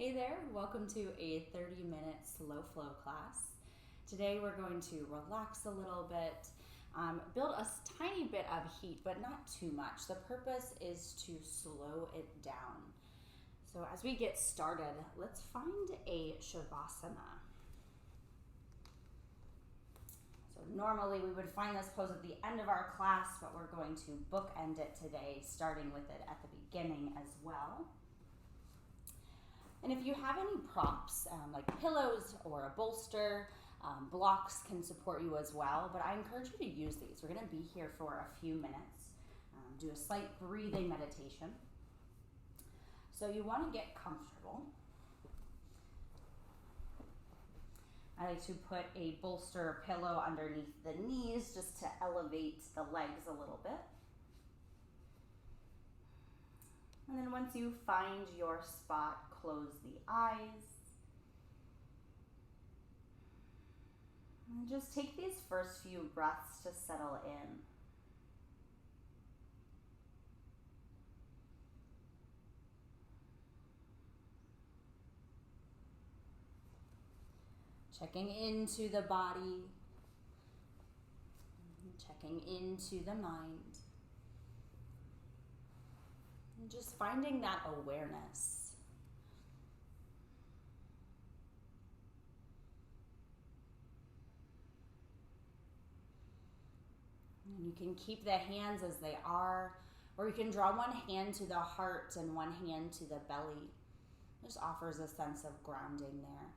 Hey there, welcome to a 30-minute slow flow class. Today we're going to relax a little bit, build a tiny bit of heat, but not too much. The purpose is to slow it down. So as we get started, let's find a Shavasana. So normally we would find this pose at the end of our class, but we're going to bookend it today, starting with it at the beginning as well. And if you have any props, like pillows or a bolster, blocks can support you as well, but I encourage you to use these. We're going to be here for a few minutes, do a slight breathing meditation. So you want to get comfortable. I like to put a bolster or pillow underneath the knees just to elevate the legs a little bit. And then once you find your spot, close the eyes. And just take these first few breaths to settle in. Checking into the body, checking into the mind. And just finding that awareness. And you can keep the hands as they are, or you can draw one hand to the heart and one hand to the belly. Just offers a sense of grounding there.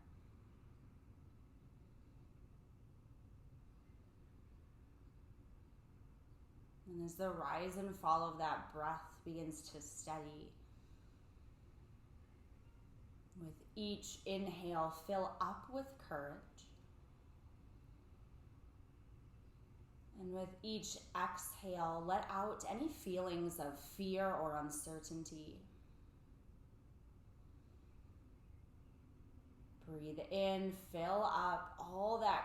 And as the rise and fall of that breath begins to steady, with each inhale, fill up with courage. And with each exhale, let out any feelings of fear or uncertainty. Breathe in, fill up, all that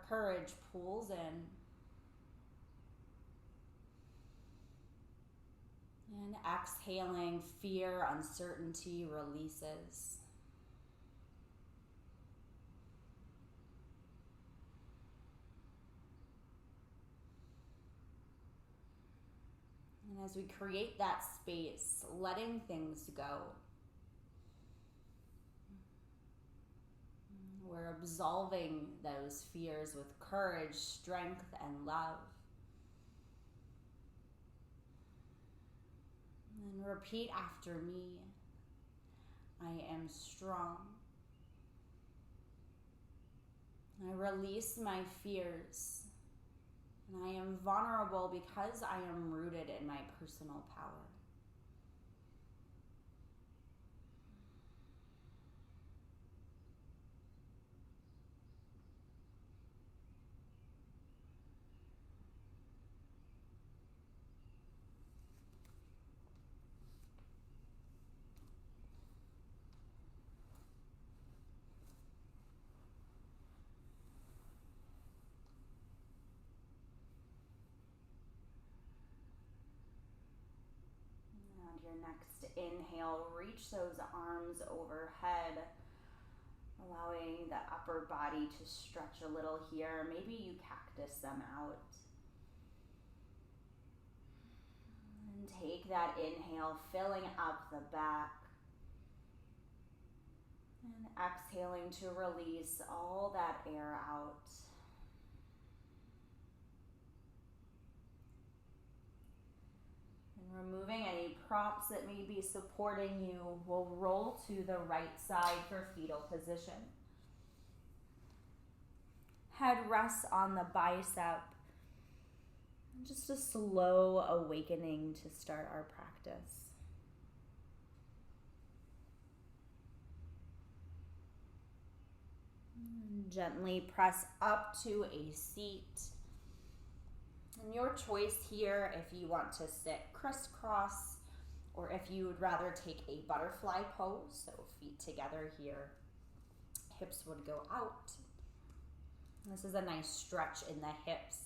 courage pulls in. And exhaling, fear, uncertainty releases. And as we create that space, letting things go, we're absolving those fears with courage, strength, and love. And repeat after me. I am strong. I release my fears. And I am vulnerable because I am rooted in my personal power. Your next inhale, reach those arms overhead, allowing the upper body to stretch a little here. Maybe you cactus them out. And take that inhale, filling up the back. And exhaling to release all that air out. And removing any props that may be supporting you, we'll roll to the right side for fetal position. Head rests on the bicep. And just a slow awakening to start our practice. And gently press up to a seat. And your choice here, if you want to sit crisscross, or if you would rather take a butterfly pose, so feet together here, hips would go out. This is a nice stretch in the hips.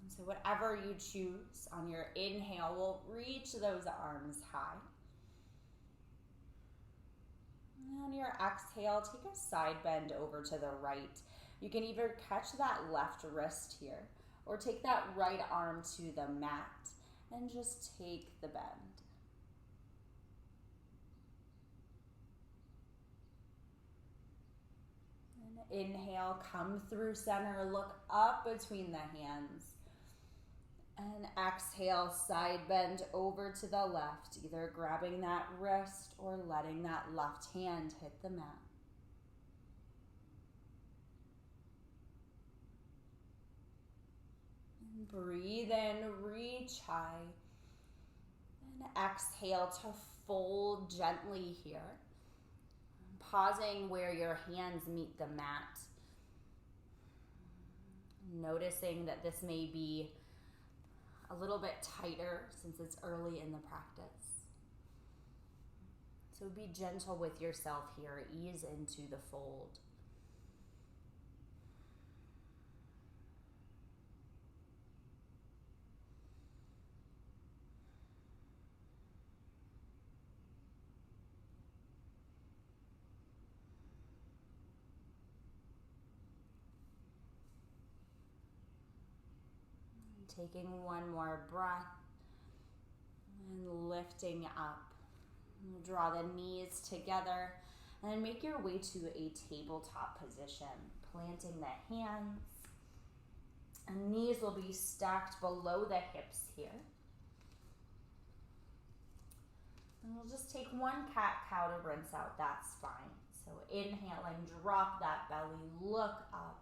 And so whatever you choose, on your inhale, we'll reach those arms high. exhale, take a side bend over to the right. You can either catch that left wrist here or take that right arm to the mat and just take the bend. And inhale, come through center, look up between the hands. And exhale, side bend over to the left, either grabbing that wrist or letting that left hand hit the mat. And breathe in, reach high. And exhale to fold gently here. Pausing where your hands meet the mat. Noticing that this may be a little bit tighter since it's early in the practice. So be gentle with yourself here. Ease into the fold. Taking one more breath and lifting up. Draw the knees together and then make your way to a tabletop position, planting the hands. And knees will be stacked below the hips here. And we'll just take one cat-cow to rinse out that spine. So inhaling, drop that belly, look up.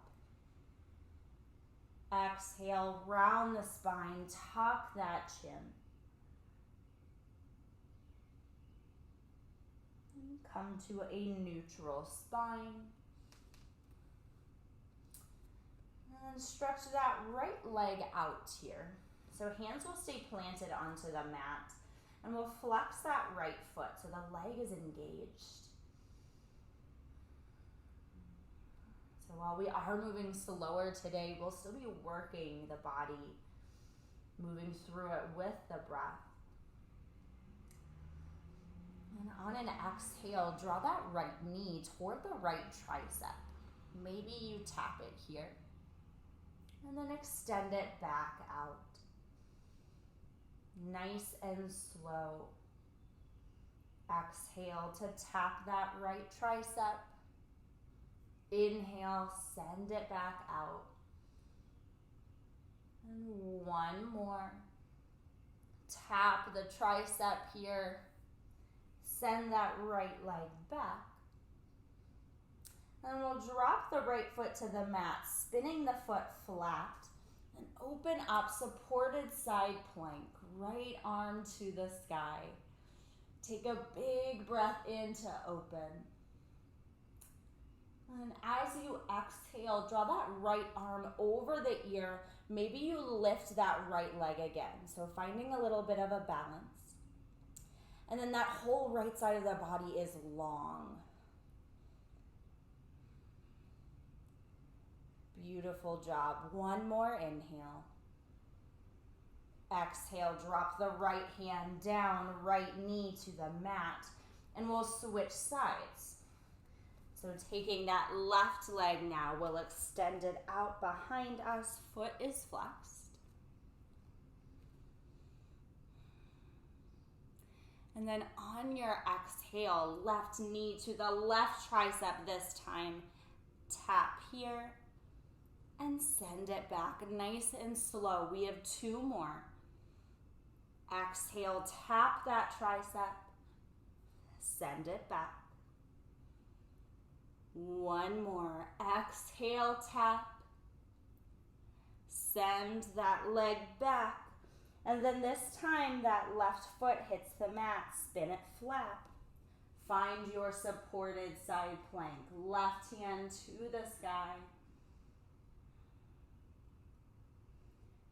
Exhale, round the spine, tuck that chin. And come to a neutral spine. And then stretch that right leg out here. So hands will stay planted onto the mat. And we'll flex that right foot so the leg is engaged. So while we are moving slower today, we'll still be working the body, moving through it with the breath. And on an exhale, draw that right knee toward the right tricep. Maybe you tap it here. And then extend it back out. Nice and slow. Exhale to tap that right tricep. Inhale, send it back out. And one more. Tap the tricep here. Send that right leg back. And we'll drop the right foot to the mat, spinning the foot flat. And open up, supported side plank. Right arm to the sky. Take a big breath in to open. And as you exhale, draw that right arm over the ear. Maybe you lift that right leg again. So finding a little bit of a balance. And then that whole right side of the body is long. Beautiful job. One more inhale. Exhale, drop the right hand down, right knee to the mat. And we'll switch sides. So taking that left leg now, we'll extend it out behind us. Foot is flexed. And then on your exhale, left knee to the left tricep this time. Tap here and send it back nice and slow. We have two more. Exhale, tap that tricep. Send it back. One more. Exhale, tap. Send that leg back. And then this time that left foot hits the mat. Spin it flat. Find your supported side plank. Left hand to the sky.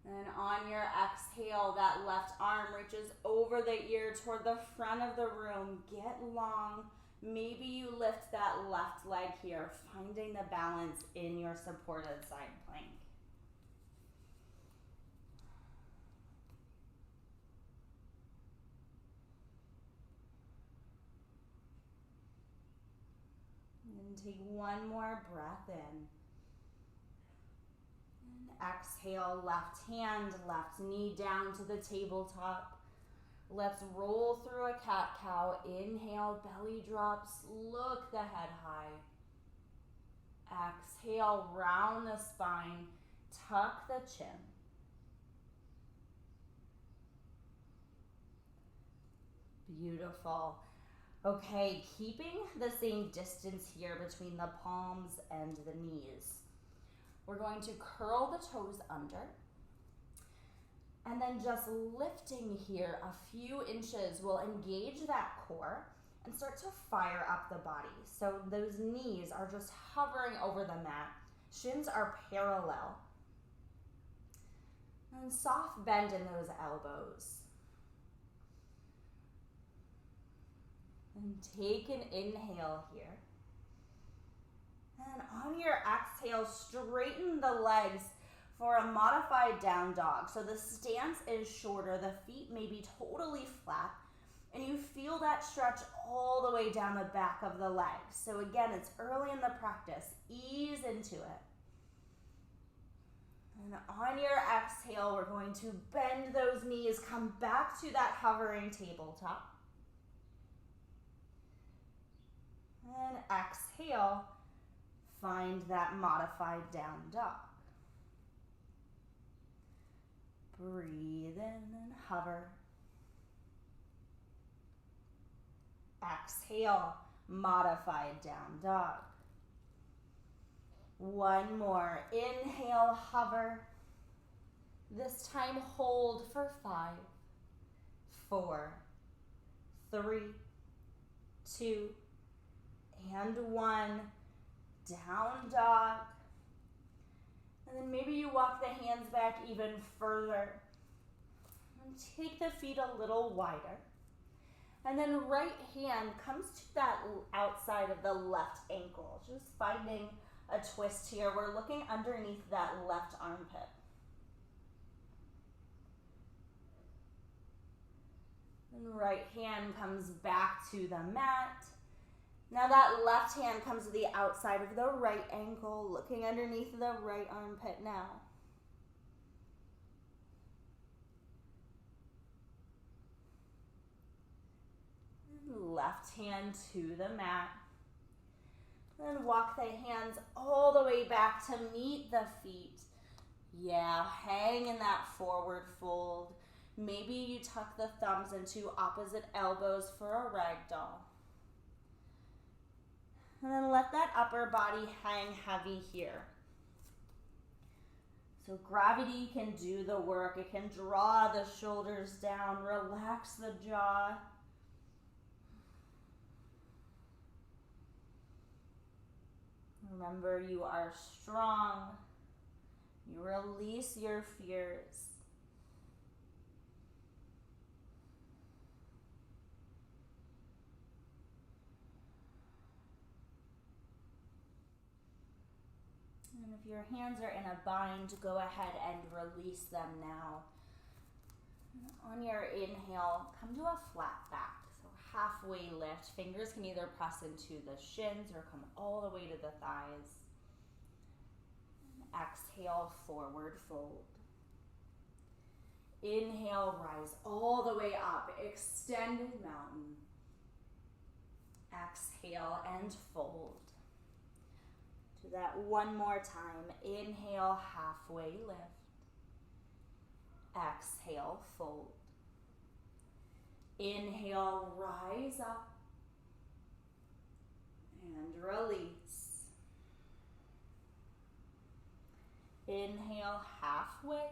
And on your exhale, that left arm reaches over the ear toward the front of the room. Get long. Maybe you lift that left leg here, finding the balance in your supported side plank. take one more breath in. And exhale, left hand, left knee down to the tabletop. Let's roll through a cat-cow. Inhale, belly drops, look the head high. Exhale, round the spine, tuck the chin. Beautiful. Okay, keeping the same distance here between the palms and the knees. We're going to curl the toes under. And then just lifting here a few inches will engage that core and start to fire up the body. So those knees are just hovering over the mat. Shins are parallel. And soft bend in those elbows. And take an inhale here. And on your exhale, straighten the legs for a modified down dog. So the stance is shorter, the feet may be totally flat, and you feel that stretch all the way down the back of the legs. So again, it's early in the practice. Ease into it. And on your exhale, we're going to bend those knees, come back to that hovering tabletop. And exhale, find that modified down dog. Breathe in and hover. Exhale, modified down dog. One more. Inhale, hover. This time hold for 5, 4, 3, 2, and 1. Down dog. And then maybe you walk the hands back even further. And take the feet a little wider. And then right hand comes to that outside of the left ankle. Just finding a twist here. We're looking underneath that left armpit. And right hand comes back to the mat. Now that left hand comes to the outside of the right ankle, looking underneath the right armpit now. Left hand to the mat. Then walk the hands all the way back to meet the feet. Yeah, hang in that forward fold. Maybe you tuck the thumbs into opposite elbows for a ragdoll. And then let that upper body hang heavy here. So gravity can do the work. It can draw the shoulders down, relax the jaw. Remember, you are strong. You release your fears. And if your hands are in a bind, go ahead and release them now. On your inhale, come to a flat back. So halfway lift. Fingers can either press into the shins or come all the way to the thighs. And exhale, forward fold. Inhale, rise all the way up. Extended mountain. Exhale and fold. Do that one more time. Inhale, halfway lift. Exhale, fold. Inhale, rise up. And release. Inhale, halfway.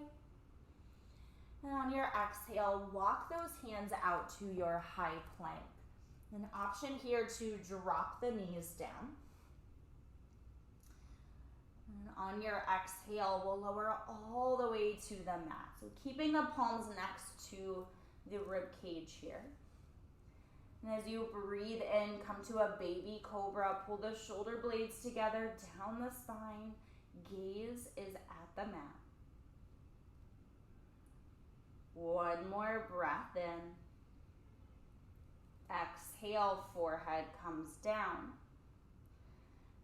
And on your exhale, walk those hands out to your high plank. An option here to drop the knees down. And on your exhale, we'll lower all the way to the mat. So keeping the palms next to the rib cage here. And as you breathe in, come to a baby cobra. Pull the shoulder blades together, down the spine. Gaze is at the mat. One more breath in. Exhale, forehead comes down.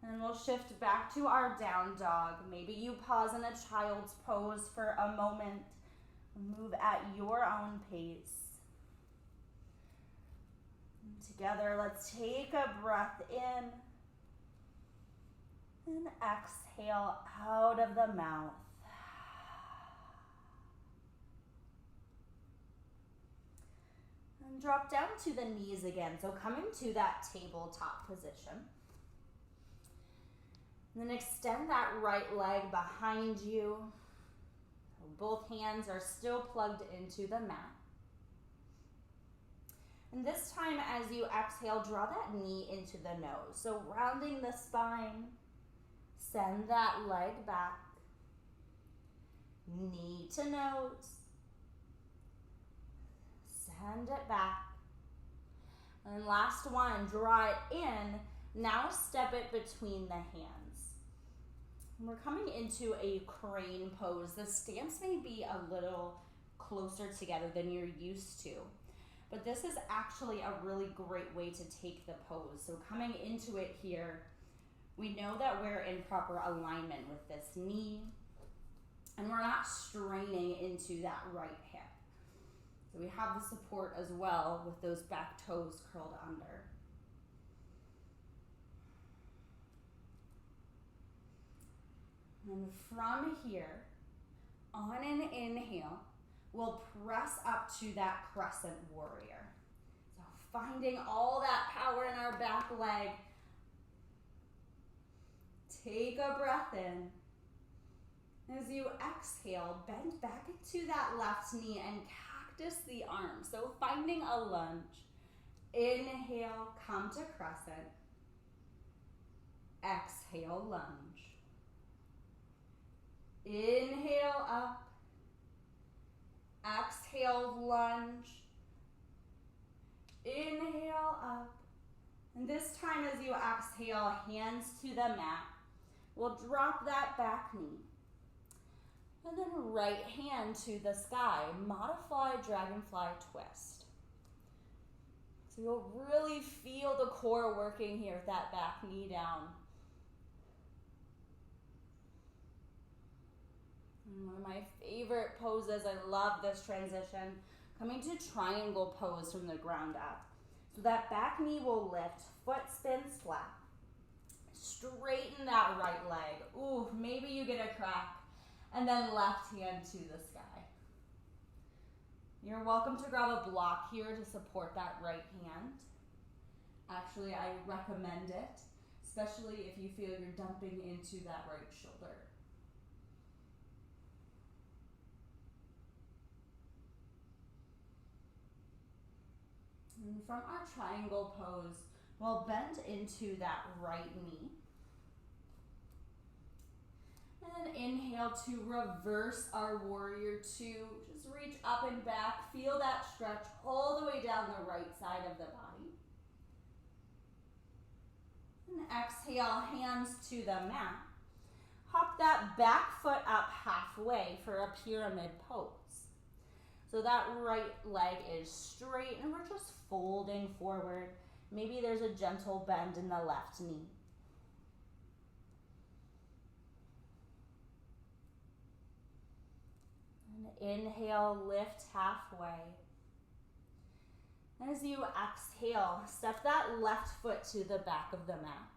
And we'll shift back to our down dog. Maybe you pause in a child's pose for a moment. Move at your own pace. And together, let's take a breath in and exhale out of the mouth. And drop down to the knees again. So coming to that tabletop position. And then extend that right leg behind you. Both hands are still plugged into the mat. And this time as you exhale, draw that knee into the nose. So rounding the spine, send that leg back. Knee to nose. Send it back. And last one, draw it in. Now step it between the hands. We're coming into a crane pose. The stance may be a little closer together than you're used to, but this is actually a really great way to take the pose. So coming into it here, we know that we're in proper alignment with this knee, and we're not straining into that right hip. So we have the support as well with those back toes curled under. And from here, on an inhale, we'll press up to that crescent warrior. So finding all that power in our back leg. Take a breath in. As you exhale, bend back into that left knee and cactus the arms. So finding a lunge. Inhale, come to crescent. Exhale, lunge. Inhale up, exhale lunge, inhale up, and this time as you exhale, hands to the mat, we'll drop that back knee, and then right hand to the sky, modify dragonfly twist. So you'll really feel the core working here with that back knee down. One of my favorite poses, I love this transition, coming to triangle pose from the ground up. So that back knee will lift, foot spins flat. Straighten that right leg. Ooh, maybe you get a crack. And then left hand to the sky. You're welcome to grab a block here to support that right hand. Actually, I recommend it, especially if you feel you're dumping into that right shoulder. And from our triangle pose, we'll bend into that right knee. And inhale to reverse our warrior two. Just reach up and back. Feel that stretch all the way down the right side of the body. And exhale, hands to the mat. Hop that back foot up halfway for a pyramid pose. So that right leg is straight and we're just folding forward. Maybe there's a gentle bend in the left knee. And inhale, lift halfway. As you exhale, step that left foot to the back of the mat.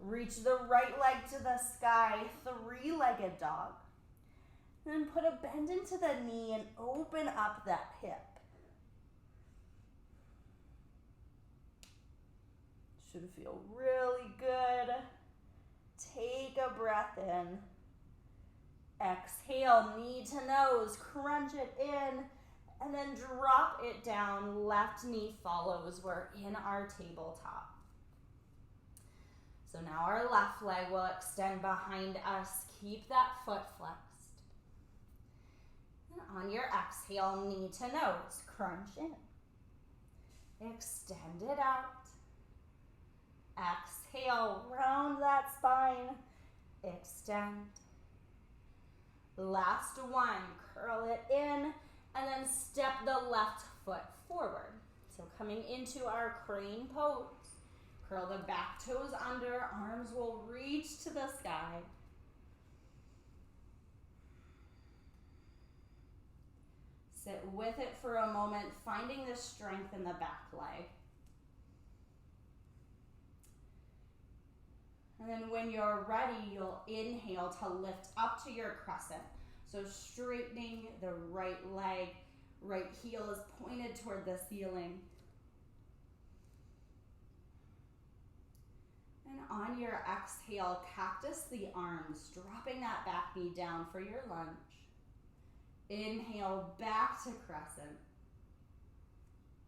Reach the right leg to the sky, three-legged dog. Then put a bend into the knee and open up that hip. Should feel really good. Take a breath in. Exhale, knee to nose, crunch it in, and then drop it down. Left knee follows. We're in our tabletop. So now our left leg will extend behind us. Keep that foot flexed. And on your exhale, knee to nose, crunch in. Extend it out. Exhale, round that spine. Extend. Last one, curl it in, and then step the left foot forward. So coming into our crane pose, Curl the back toes under, arms will reach to the sky. Sit with it for a moment, finding the strength in the back leg. And then when you're ready, you'll inhale to lift up to your crescent. So straightening the right leg, right heel is pointed toward the ceiling. And on your exhale, cactus the arms, dropping that back knee down for your lunge. Inhale, back to crescent.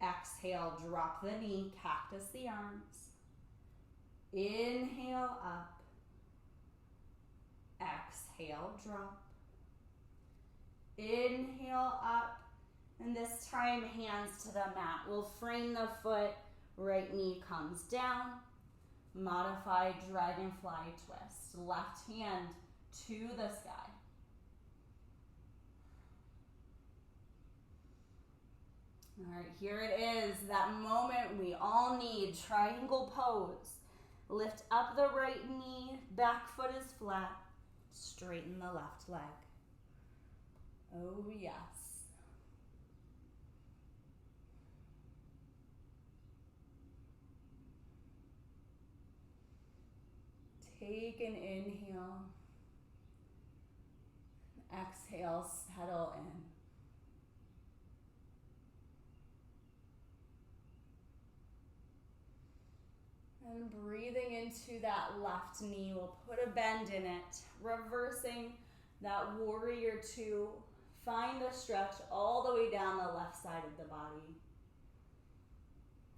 Exhale, drop the knee, cactus the arms. Inhale, up. Exhale, drop. Inhale, up. And this time, hands to the mat. We'll frame the foot, right knee comes down. Modified dragonfly twist. Left hand to the sky. All right, here it is, that moment we all need, triangle pose. Lift up the right knee, back foot is flat, straighten the left leg. Oh yes. Take an inhale, exhale, settle in. And breathing into that left knee, we'll put a bend in it, reversing that warrior two. Find the stretch all the way down the left side of the body.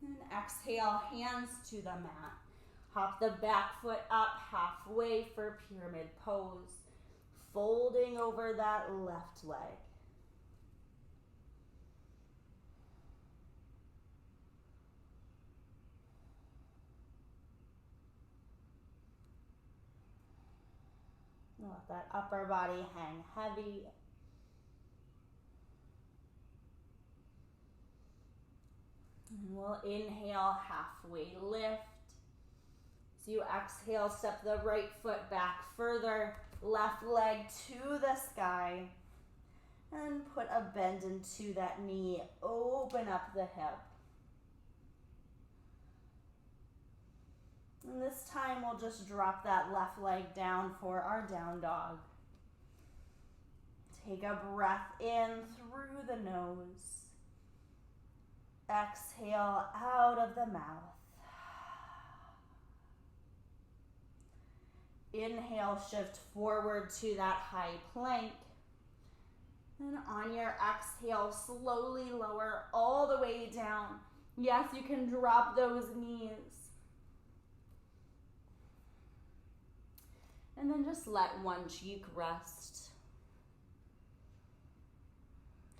And exhale, hands to the mat. Hop the back foot up halfway for pyramid pose, folding over that left leg. Let that upper body hang heavy. And we'll inhale, halfway lift. So you exhale, step the right foot back further, left leg to the sky. And put a bend into that knee, open up the hip. And this time we'll just drop that left leg down for our down dog. Take a breath in through the nose. Exhale out of the mouth. Inhale, shift forward to that high plank. And on your exhale, slowly lower all the way down. Yes, you can drop those knees. And then just let one cheek rest.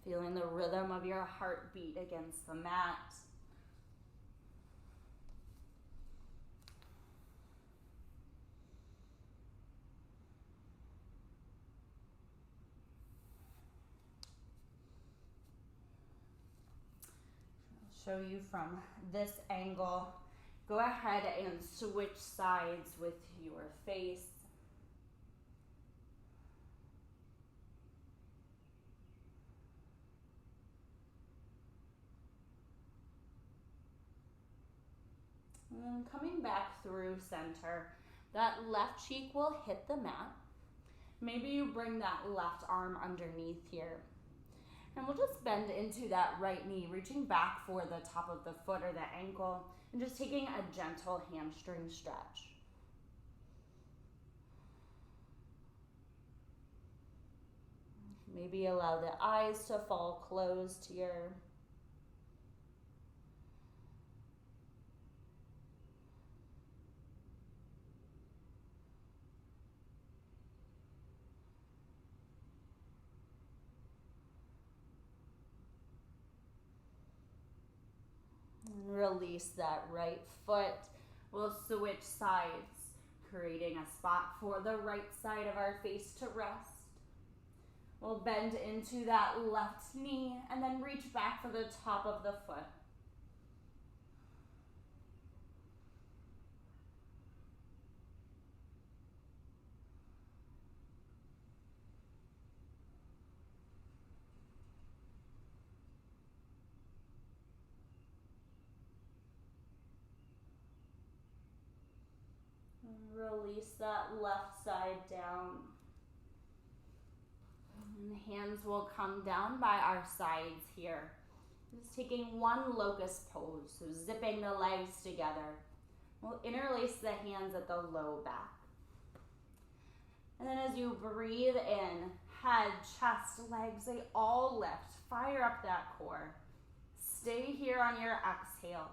Feeling the rhythm of your heartbeat against the mat. I'll show you from this angle. Go ahead and switch sides with your face. And then coming back through center, that left cheek will hit the mat. Maybe you bring that left arm underneath here. And we'll just bend into that right knee, reaching back for the top of the foot or the ankle, and just taking a gentle hamstring stretch. Maybe allow the eyes to fall closed here. And release that right foot. We'll switch sides, creating a spot for the right side of our face to rest. We'll bend into that left knee and then reach back for the top of the foot. Release that left side down. And the hands will come down by our sides here. Just taking one locus pose, so zipping the legs together. We'll interlace the hands at the low back. And then as you breathe in, head, chest, legs, they all lift. Fire up that core. Stay here on your exhale.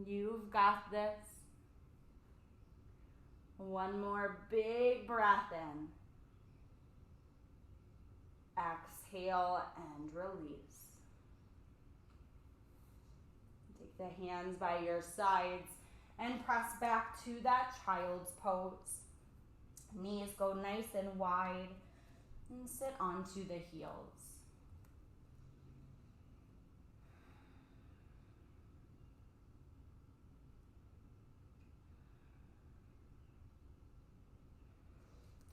You've got this. One more big breath in. Exhale and release. Take the hands by your sides and press back to that child's pose. Knees go nice and wide and sit onto the heels.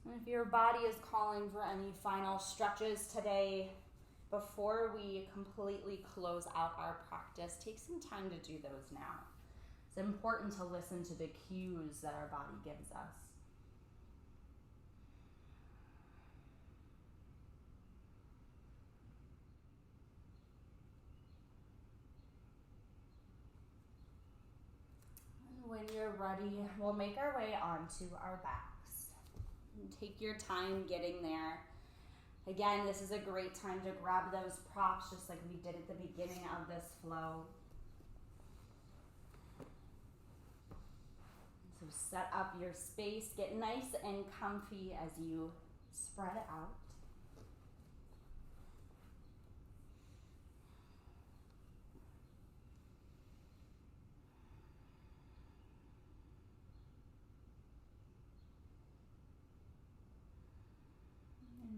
And if your body is calling for any final stretches today, before we completely close out our practice, take some time to do those now. It's important to listen to the cues that our body gives us. And when you're ready, we'll make our way onto our backs. And take your time getting there. Again, this is a great time to grab those props just like we did at the beginning of this flow. So set up your space, get nice and comfy as you spread out.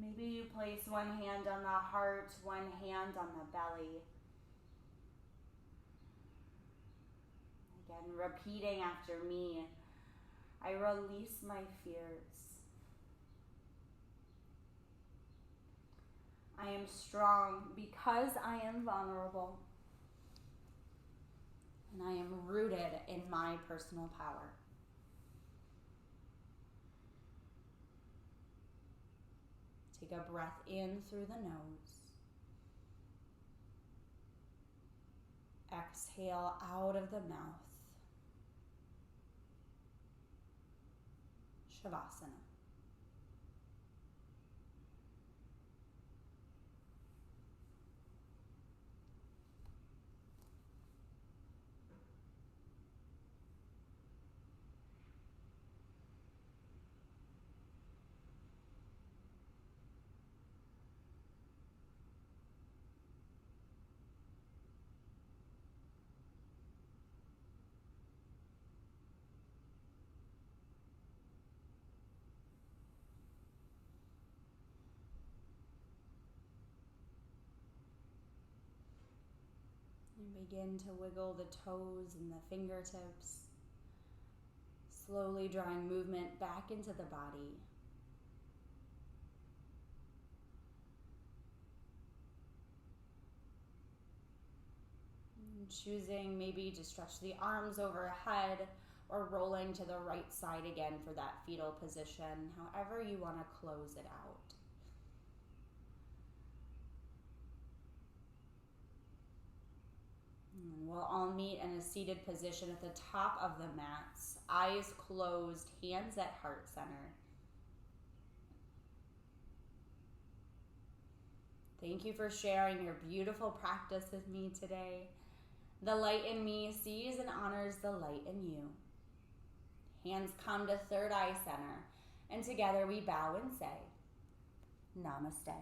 Maybe you place one hand on the heart, one hand on the belly. Again, repeating after me. I release my fears. I am strong because I am vulnerable. And I am rooted in my personal power. Take a breath in through the nose. Exhale out of the mouth. Shavasana. And begin to wiggle the toes and the fingertips, slowly drawing movement back into the body. And choosing maybe to stretch the arms overhead or rolling to the right side again for that fetal position, however you want to close it out. And we'll all meet in a seated position at the top of the mats, eyes closed, hands at heart center. Thank you for sharing your beautiful practice with me today. The light in me sees and honors the light in you. Hands come to third eye center, and together we bow and say, Namaste.